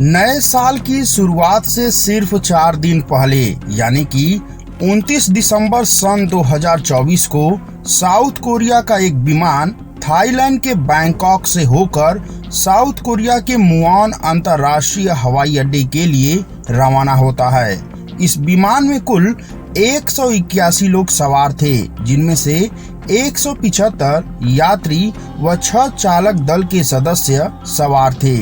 नए साल की शुरुआत से सिर्फ 4 दिन पहले यानी कि 29 दिसंबर सन 2024 को साउथ कोरिया का एक विमान थाईलैंड के बैंकॉक से होकर साउथ कोरिया के मुआन अंतर्राष्ट्रीय हवाई अड्डे के लिए रवाना होता है। इस विमान में कुल 181 लोग सवार थे, जिनमें से 175 यात्री व 6 चालक दल के सदस्य सवार थे।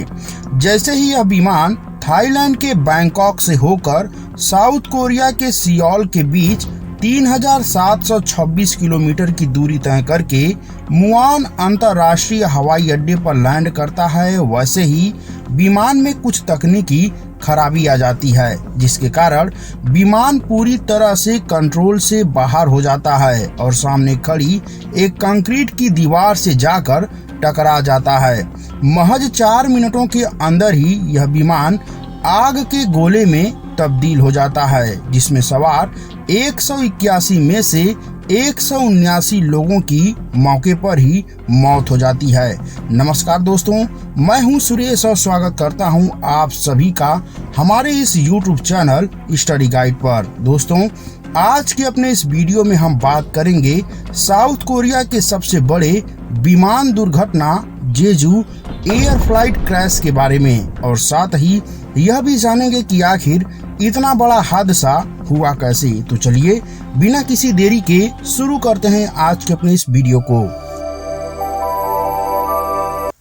जैसे ही यह विमान थाईलैंड के बैंकॉक से होकर साउथ कोरिया के सियोल के बीच 3726 किलोमीटर की दूरी तय करके मुआन अंतर्राष्ट्रीय हवाई अड्डे पर लैंड करता है, वैसे ही विमान में कुछ तकनीकी खराबी आ जाती है, जिसके कारण विमान पूरी तरह से कंट्रोल से बाहर हो जाता है और सामने खड़ी एक कंक्रीट की दीवार से जाकर टकरा जाता है। महज 4 मिनटों के अंदर ही यह विमान आग के गोले में तब्दील हो जाता है, जिसमें सवार 181 में से 179 लोगों की मौके पर ही मौत हो जाती है। नमस्कार दोस्तों, मैं हूं सुरेश और स्वागत करता हूं आप सभी का हमारे इस YouTube चैनल स्टडी गाइड पर। दोस्तों, आज के अपने इस वीडियो में हम बात करेंगे साउथ कोरिया के सबसे बड़े विमान दुर्घटना जेजू एयर फ्लाइट क्रैश के बारे में, और साथ ही यह भी जानेंगे कि आखिर इतना बड़ा हादसा हुआ कैसे। तो चलिए बिना किसी देरी के शुरू करते हैं आज के अपने इस वीडियो को।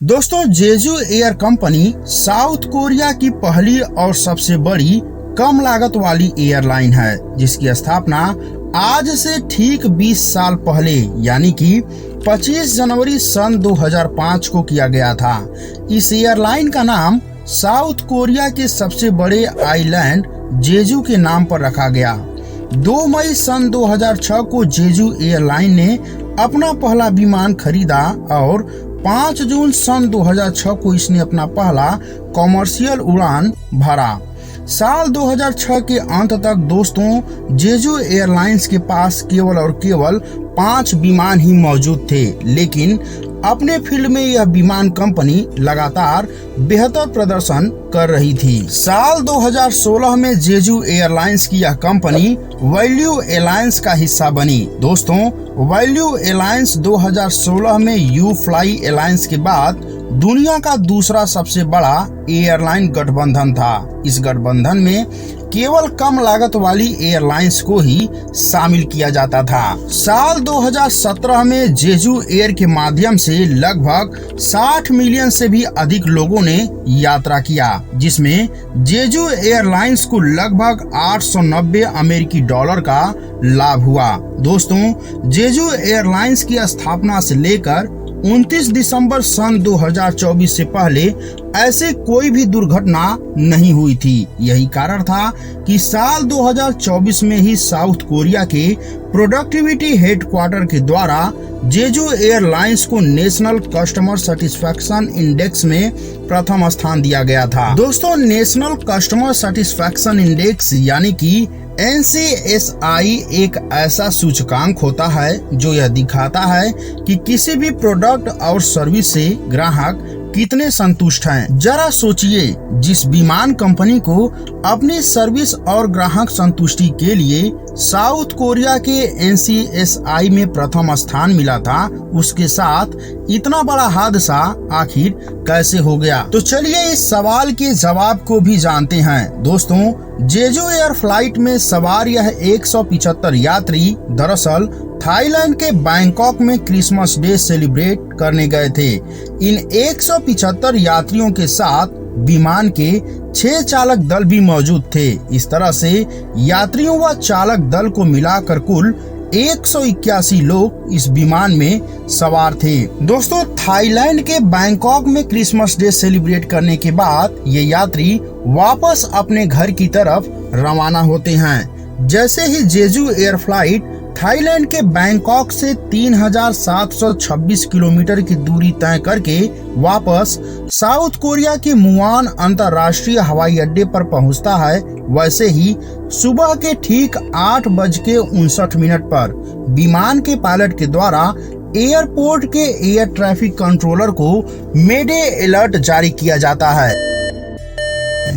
दोस्तों, जेजू एयर कंपनी साउथ कोरिया की पहली और सबसे बड़ी कम लागत वाली एयरलाइन है, जिसकी स्थापना आज से ठीक 20 साल पहले यानी कि 25 जनवरी सन 2005 को किया गया था। इस एयरलाइन का नाम साउथ कोरिया के सबसे बड़े आइलैंड जेजू के नाम पर रखा गया। 2 मई सन 2006 को जेजू एयरलाइन ने अपना पहला विमान खरीदा और 5 जून सन 2006 को इसने अपना पहला कॉमर्शियल उड़ान भरा। साल 2006 के अंत तक दोस्तों जेजू एयरलाइंस के पास केवल और केवल 5 विमान ही मौजूद थे, लेकिन अपने फील्ड में यह विमान कंपनी लगातार बेहतर प्रदर्शन कर रही थी। साल 2016 में जेजू एयरलाइंस की यह कंपनी वैल्यू एलायंस का हिस्सा बनी। दोस्तों, वैल्यू एलायंस 2016 में यू फ्लाई एलायंस के बाद दुनिया का दूसरा सबसे बड़ा एयरलाइन गठबंधन था। इस गठबंधन में केवल कम लागत वाली एयरलाइंस को ही शामिल किया जाता था। साल 2017 में जेजू एयर के माध्यम से लगभग 60 मिलियन से भी अधिक लोगों ने यात्रा किया, जिसमें जेजू एयरलाइंस को लगभग 890 अमेरिकी डॉलर का लाभ हुआ। दोस्तों, जेजू एयरलाइंस की स्थापना से लेकर 29 दिसंबर सन 2024 से पहले ऐसे कोई भी दुर्घटना नहीं हुई थी। यही कारण था कि साल 2024 में ही साउथ कोरिया के प्रोडक्टिविटी हेडक्वार्टर के द्वारा जेजू एयरलाइंस को नेशनल कस्टमर सेटिस्फैक्शन इंडेक्स में प्रथम स्थान दिया गया था। दोस्तों, नेशनल कस्टमर सेटिस्फैक्शन इंडेक्स यानी कि NCSI एक ऐसा सूचकांक होता है जो यह दिखाता है कि किसी भी प्रोडक्ट और सर्विस से ग्राहक कितने संतुष्ट हैं। जरा सोचिए, जिस विमान कंपनी को अपनी सर्विस और ग्राहक संतुष्टि के लिए साउथ कोरिया के NCSI में प्रथम स्थान मिला था, उसके साथ इतना बड़ा हादसा आखिर कैसे हो गया। तो चलिए इस सवाल के जवाब को भी जानते हैं। दोस्तों, जेजू एयर फ्लाइट में सवार यह 175 यात्री दरअसल थाईलैंड के बैंकॉक में क्रिसमस डे सेलिब्रेट करने गए थे। इन 175 यात्रियों के साथ विमान के 6 चालक दल भी मौजूद थे। इस तरह से यात्रियों व चालक दल को मिलाकर कुल 181 लोग इस विमान में सवार थे। दोस्तों, थाईलैंड के बैंकॉक में क्रिसमस डे सेलिब्रेट करने के बाद ये यात्री वापस अपने घर की तरफ रवाना होते हैं। जैसे ही जेजू एयर फ्लाइट थाईलैंड के बैंकॉक से 3726 किलोमीटर की दूरी तय करके वापस साउथ कोरिया के मुआन अंतर्राष्ट्रीय हवाई अड्डे पर पहुंचता है, वैसे ही सुबह के ठीक 8:59 पर विमान के पायलट के द्वारा एयरपोर्ट के एयर ट्रैफिक कंट्रोलर को मेडे अलर्ट जारी किया जाता है।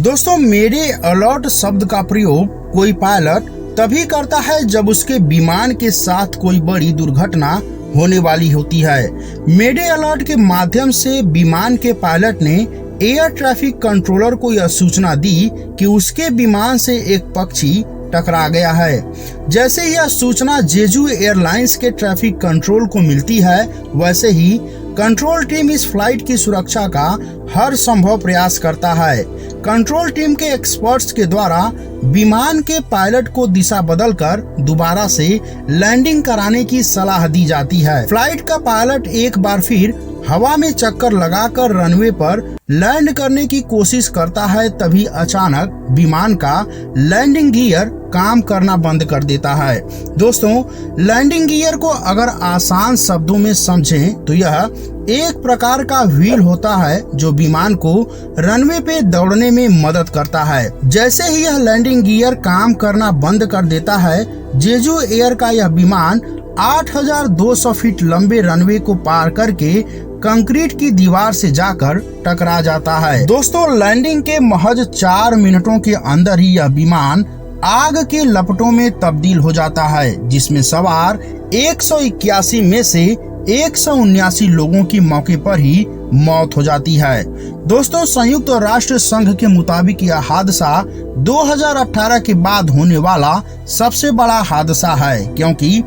दोस्तों, मेडे अलर्ट शब्द का प्रयोग कोई पायलट तभी करता है जब उसके विमान के साथ कोई बड़ी दुर्घटना होने वाली होती है। मेडे अलर्ट के माध्यम से विमान के पायलट ने एयर ट्रैफिक कंट्रोलर को यह सूचना दी कि उसके विमान से एक पक्षी टकरा गया है। जैसे यह सूचना जेजू एयरलाइंस के ट्रैफिक कंट्रोल को मिलती है, वैसे ही कंट्रोल टीम इस फ्लाइट की सुरक्षा का हर संभव प्रयास करता है। कंट्रोल टीम के एक्सपर्ट्स के द्वारा विमान के पायलट को दिशा बदलकर दोबारा से लैंडिंग कराने की सलाह दी जाती है। फ्लाइट का पायलट एक बार फिर हवा में चक्कर लगाकर रनवे पर लैंड करने की कोशिश करता है, तभी अचानक विमान का लैंडिंग गियर काम करना बंद कर देता है। दोस्तों, लैंडिंग गियर को अगर आसान शब्दों में समझें तो यह एक प्रकार का व्हील होता है जो विमान को रनवे पे दौड़ने में मदद करता है। जैसे ही यह लैंडिंग गियर काम करना बंद कर देता है, जेजू एयर का यह विमान 8,200 फीट लंबे रनवे को पार करके कंक्रीट की दीवार से जाकर टकरा जाता है। दोस्तों, लैंडिंग के महज 4 मिनटों के अंदर ही यह विमान आग के लपटों में तब्दील हो जाता है, जिसमें सवार 181 में से 179 लोगों की मौके पर ही मौत हो जाती है। दोस्तों, संयुक्त राष्ट्र संघ के मुताबिक यह हादसा 2018 के बाद होने वाला सबसे बड़ा हादसा है, क्योंकि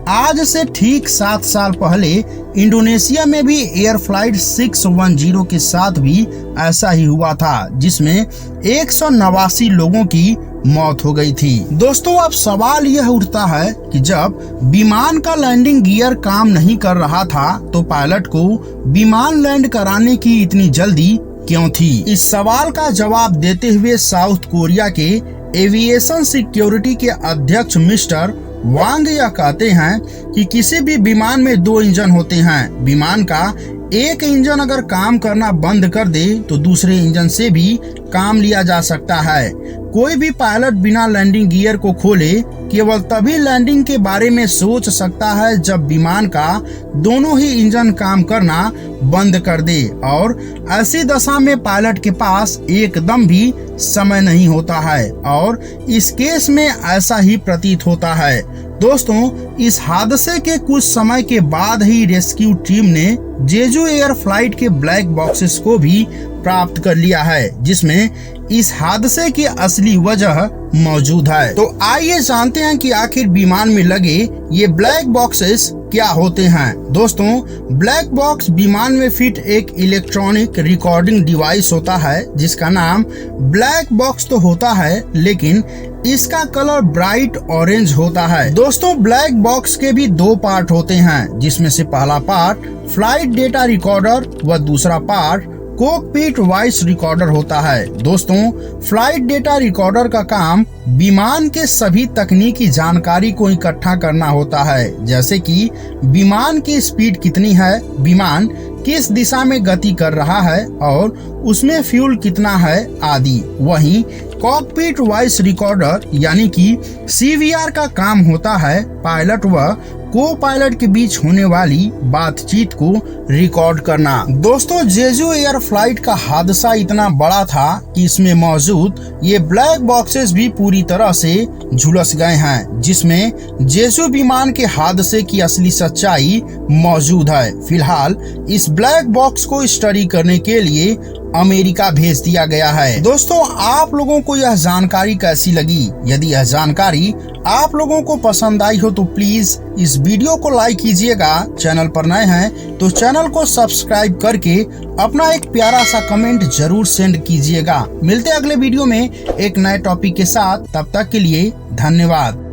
आज से ठीक 7 साल पहले इंडोनेशिया में भी एयर फ्लाइट 610 के साथ भी ऐसा ही हुआ था, जिसमें 189 लोगों की मौत हो गई थी। दोस्तों, अब सवाल यह उठता है कि जब विमान का लैंडिंग गियर काम नहीं कर रहा था तो पायलट को विमान लैंड कराने की इतनी जल्दी क्यों थी? इस सवाल का जवाब देते हुए साउथ कोरिया के एविएशन सिक्योरिटी के अध्यक्ष मिस्टर वांग यह कहते हैं कि किसी भी विमान में 2 इंजन होते हैं। विमान का एक इंजन अगर काम करना बंद कर दे तो दूसरे इंजन से भी काम लिया जा सकता है। कोई भी पायलट बिना लैंडिंग गियर को खोले केवल तभी लैंडिंग के बारे में सोच सकता है जब विमान का दोनों ही इंजन काम करना बंद कर दे, और ऐसी दशा में पायलट के पास एकदम भी समय नहीं होता है, और इस केस में ऐसा ही प्रतीत होता है। दोस्तों, इस हादसे के कुछ समय के बाद ही रेस्क्यू टीम ने जेजू एयर फ्लाइट के ब्लैक बॉक्सेस को भी प्राप्त कर लिया है, जिसमें इस हादसे की असली वजह मौजूद है। तो आइए जानते हैं कि आखिर विमान में लगे ये ब्लैक बॉक्सेस क्या होते हैं। दोस्तों, ब्लैक बॉक्स विमान में फिट एक इलेक्ट्रॉनिक रिकॉर्डिंग डिवाइस होता है जिसका नाम ब्लैक बॉक्स तो होता है, लेकिन इसका कलर ब्राइट ऑरेंज होता है। दोस्तों, ब्लैक बॉक्स के भी 2 पार्ट होते हैं, जिसमें से पहला पार्ट फ्लाइट डेटा रिकॉर्डर व दूसरा पार्ट कॉकपिट वॉइस रिकॉर्डर होता है। दोस्तों, फ्लाइट डेटा रिकॉर्डर का काम विमान के सभी तकनीकी जानकारी को इकट्ठा करना होता है, जैसे कि विमान की स्पीड कितनी है, विमान किस दिशा में गति कर रहा है और उसमें फ्यूल कितना है आदि। वहीं कॉकपिट वॉइस रिकॉर्डर यानी कि CVR का काम होता है पायलट व को पायलट के बीच होने वाली बातचीत को रिकॉर्ड करना। दोस्तों, जेजू एयर फ्लाइट का हादसा इतना बड़ा था कि इसमें मौजूद ये ब्लैक बॉक्सेस भी पूरी तरह से झुलस गए हैं, जिसमें जेजू विमान के हादसे की असली सच्चाई मौजूद है। फिलहाल इस ब्लैक बॉक्स को स्टडी करने के लिए अमेरिका भेज दिया गया है। दोस्तों, आप लोगों को यह जानकारी कैसी लगी? यदि यह जानकारी आप लोगों को पसंद आई हो तो प्लीज इस वीडियो को लाइक कीजिएगा। चैनल पर नए हैं तो चैनल को सब्सक्राइब करके अपना एक प्यारा सा कमेंट जरूर सेंड कीजिएगा। मिलते हैं अगले वीडियो में एक नए टॉपिक के साथ, तब तक के लिए धन्यवाद।